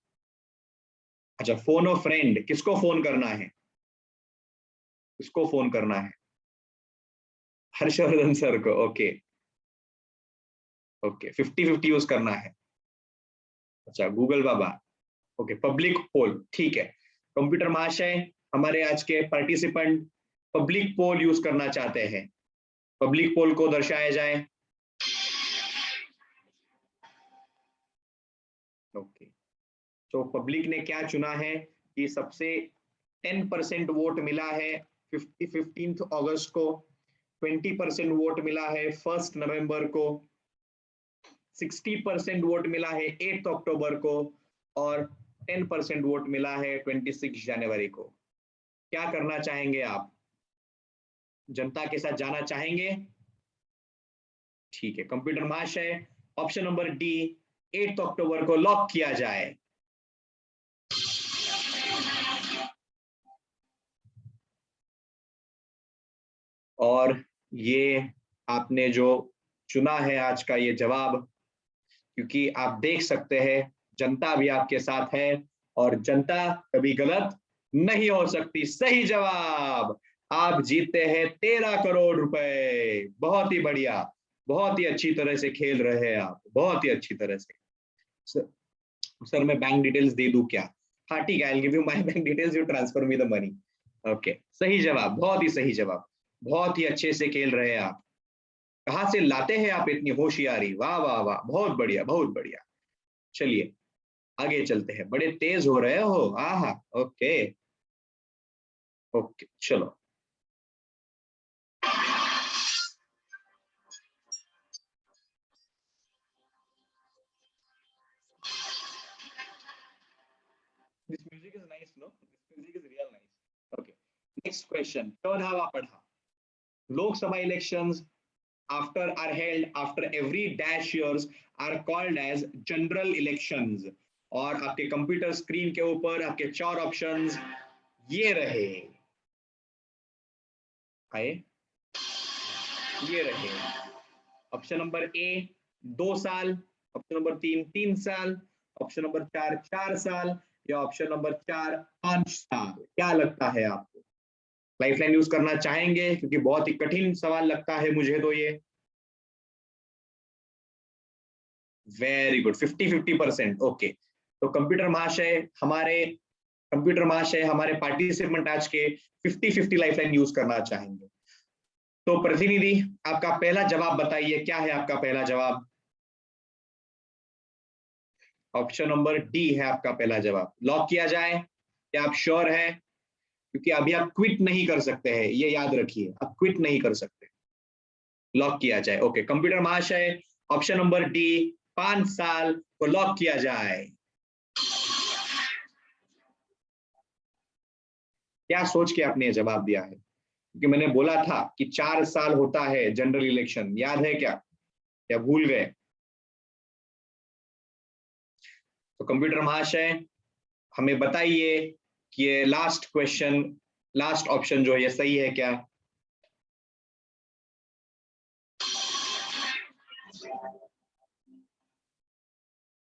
अच्छा, फोन ऑफ फ्रेंड। किसको फोन करना है? किसको फोन करना है? हर्षवर्धन सर को। ओके ओके, 50-50 यूज करना है। अच्छा, गूगल बाबा। ओके, पब्लिक पोल, ठीक है। कंप्यूटर महाशय हमारे आज के पार्टिसिपेंट पब्लिक पोल यूज करना चाहते हैं। पब्लिक पोल को दर्शाया जाए। ओके, तो पब्लिक ने क्या चुना है कि सबसे 10% वोट मिला है 15 अगस्त को, 20% वोट मिला है 1 नवंबर को, 60% वोट मिला है 8 अक्टूबर को, और 10% वोट मिला है 26 जनवरी को। क्या करना चाहेंगे आप? जनता के साथ जाना चाहेंगे? ठीक है, कंप्यूटर महाशय ऑप्शन नंबर डी 8 अक्टूबर को लॉक किया जाए। और ये आपने जो चुना है आज का ये जवाब, क्योंकि आप देख सकते हैं जनता भी आपके साथ है और जनता कभी गलत नहीं हो सकती। सही जवाब। आप जीतते हैं 13 करोड़ रुपए। बहुत ही बढ़िया, बहुत ही अच्छी तरह से खेल रहे हैं आप, बहुत ही अच्छी तरह से। सर मैं बैंक डिटेल्स दे दूं क्या? हाँ ठीक है, आई will give you my bank details, you transfer me the money. Okay, सही जवाब, बहुत ही सही जवाब। बहुत ही अच्छे से खेल रहे हैं आप। कहाँ से लाते हैं आप इतनी होशियारी? वाह वाह वाह, बहुत बढ़िया बहुत बढ़िया। चलिए आगे चलते हैं, बड़े तेज हो रहे हो। हाँ, ओके ओके चलो। This music is nice, no? This music is real nice. Okay. Next question. 14वां पढ़ा। Lok Sabha elections after are held after every dash years are called as general elections। और आपके कंप्यूटर स्क्रीन के ऊपर आपके चार ऑप्शंस ये रहे, आए ये रहे। ऑप्शन नंबर ए 2 साल, ऑप्शन नंबर 3 3 साल, ऑप्शन नंबर 4 4 साल, या ऑप्शन नंबर 4 5 साल। क्या लगता है आपको? लाइफलाइन यूज करना चाहेंगे? क्योंकि बहुत ही कठिन सवाल लगता है मुझे तो ये। Very good, 50-50%। ओके, तो कंप्यूटर महाशय हमारे पार्टिसिपेंट आज के 50-50 लाइफलाइन यूज करना चाहेंगे। तो प्रतिनिधि आपका पहला जवाब बताइए, क्या है आपका पहला जवाब? ऑप्शन नंबर डी है आपका पहला जवाब। लॉक किया जाए? क्या आप श्योर है? क्योंकि अभी आप क्विट नहीं कर सकते हैं, ये याद रखिए, आप क्विट नहीं कर सकते। लॉक किया जाए। ओके, कंप्यूटर महाशय ऑप्शन नंबर डी 5 साल को लॉक किया जाए। क्या सोच के आपने ये जवाब दिया है? क्योंकि मैंने बोला था कि 4 साल होता है जनरल इलेक्शन, याद है क्या? या भूल गए? तो कंप्यूटर महाशय हमें बताइए कि ये लास्ट क्वेश्चन, लास्ट ऑप्शन जो है ये सही है क्या?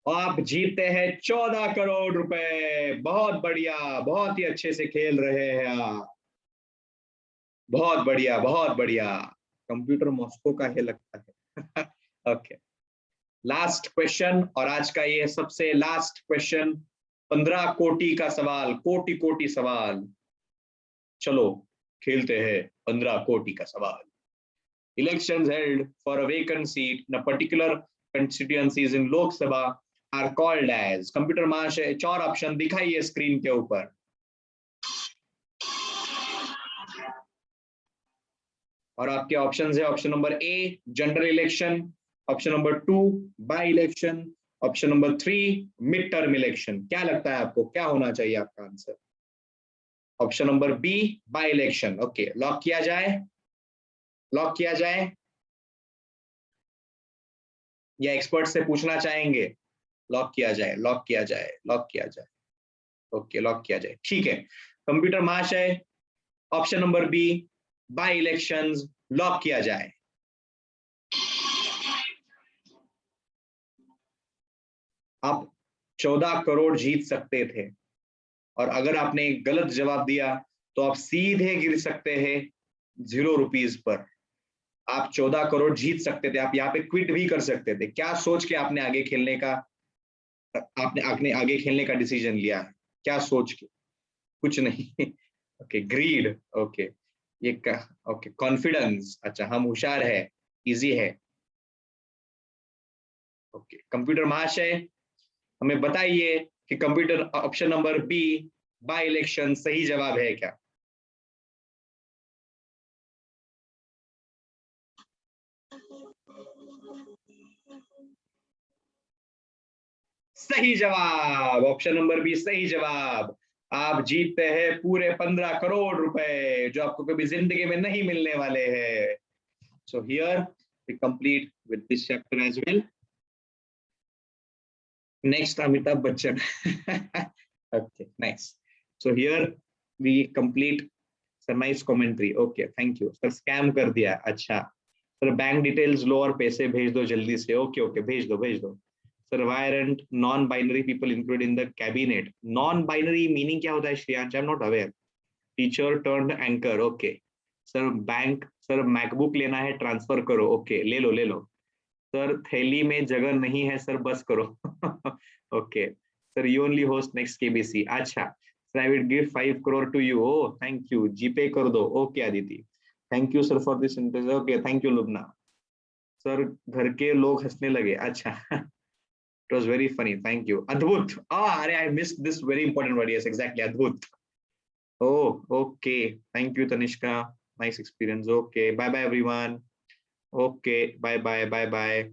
आप जीतते हैं 14 करोड़ रुपए। बहुत बढ़िया, बहुत ही अच्छे से खेल रहे हैं आप। बहुत बढ़िया, बहुत बढ़िया। कंप्यूटर मॉस्को का है लगता है। ओके, लास्ट क्वेश्चन, और आज का ये सबसे लास्ट क्वेश्चन, 15 कोटि का सवाल, कोटि कोटि सवाल। चलो खेलते हैं 15 कोटि का सवाल। Elections held for a vacant seat in a particular constituencies in Lok Sabha are called as, computer महाशय 4 ऑप्शन दिखाइए स्क्रीन के ऊपर। और आपके ऑप्शन है, option number A general election, option number 2 by election, option number 3 mid term election. क्या लगता है आपको, क्या होना चाहिए आपका answer? Option number B by election. Okay, lock किया जाए, लॉक किया जाए, या एक्सपर्ट से पूछना चाहेंगे? लॉक किया जाए, लॉक किया जाए, लॉक किया जाए। ओके, लॉक किया जाए, ठीक है। कंप्यूटर महाशय option number B by elections lock किया जाए। आप 14 करोड़ जीत सकते थे, और अगर आपने गलत जवाब दिया तो आप सीधे गिर सकते हैं 0 रुपीज पर। आप 14 करोड़ जीत सकते थे, आप यहाँ पे क्विट भी कर सकते थे। क्या सोच के आपने आगे खेलने का, आपने आपने आगे खेलने का डिसीजन लिया है? क्या सोच के? कुछ नहीं। Okay, greed. ओके, ये ओके, कॉन्फिडेंस। अच्छा, हम होशियार है, इजी है। ओके, कंप्यूटर महाशय हमें बताइए कि computer option number B by election सही जवाब है क्या? सही जवाब, ऑप्शन नंबर बी सही जवाब। आप जीतते हैं पूरे 15 करोड़ रुपए, जो आपको कभी जिंदगी में नहीं मिलने वाले हैं। So here we complete with this chapter as well. Next, Amitabh Bachchan. Okay, nice. So here we complete sir nice commentary. Okay, thank you. Sir scam कर दिया, अच्छा। सर बैंक डिटेल्स लो और पैसे भेज दो जल्दी से। ओके ओके, भेज दो भेज दो। Sir why aren't non binary people include in the cabinet? Non binary meaning क्या होता है Shreyansh? I am not aware. Teacher turned anchor. Okay sir, bank, sir MacBook लेना है, ट्रांसफर करो। ओके, ले लो ले लो। सर थैली में जगह नहीं है सर, बस करो। Okay sir, you only host next KBC. अच्छा sir, I will give 5 crore to you. Oh thank you, GPay कर दो। Okay Aditi, thank you sir for this interest. Okay thank you Lubna. Sir घर के लोग हंसने लगे। अच्छा, it was very funny, thank you. अद्भुत, अरे I missed this very important word. Yes exactly, अद्भुत। Oh okay, thank you Tanishka, nice experience. Okay bye bye everyone. Okay bye bye bye bye.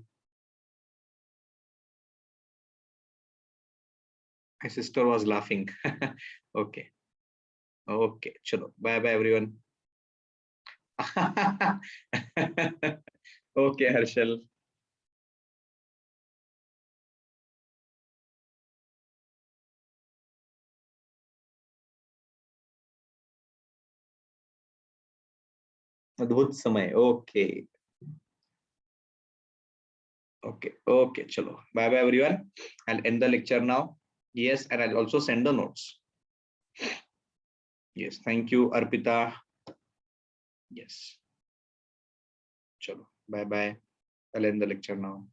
My sister was laughing. Okay, okay, chalo, bye bye everyone. Okay, Harshal. अद्भुत समय। Okay, okay, okay, chalo, bye bye everyone. I'll end the lecture now. Yes, and I'll also send the notes. Yes, thank you, Arpita. Yes, chalo, bye bye. I'll end the lecture now.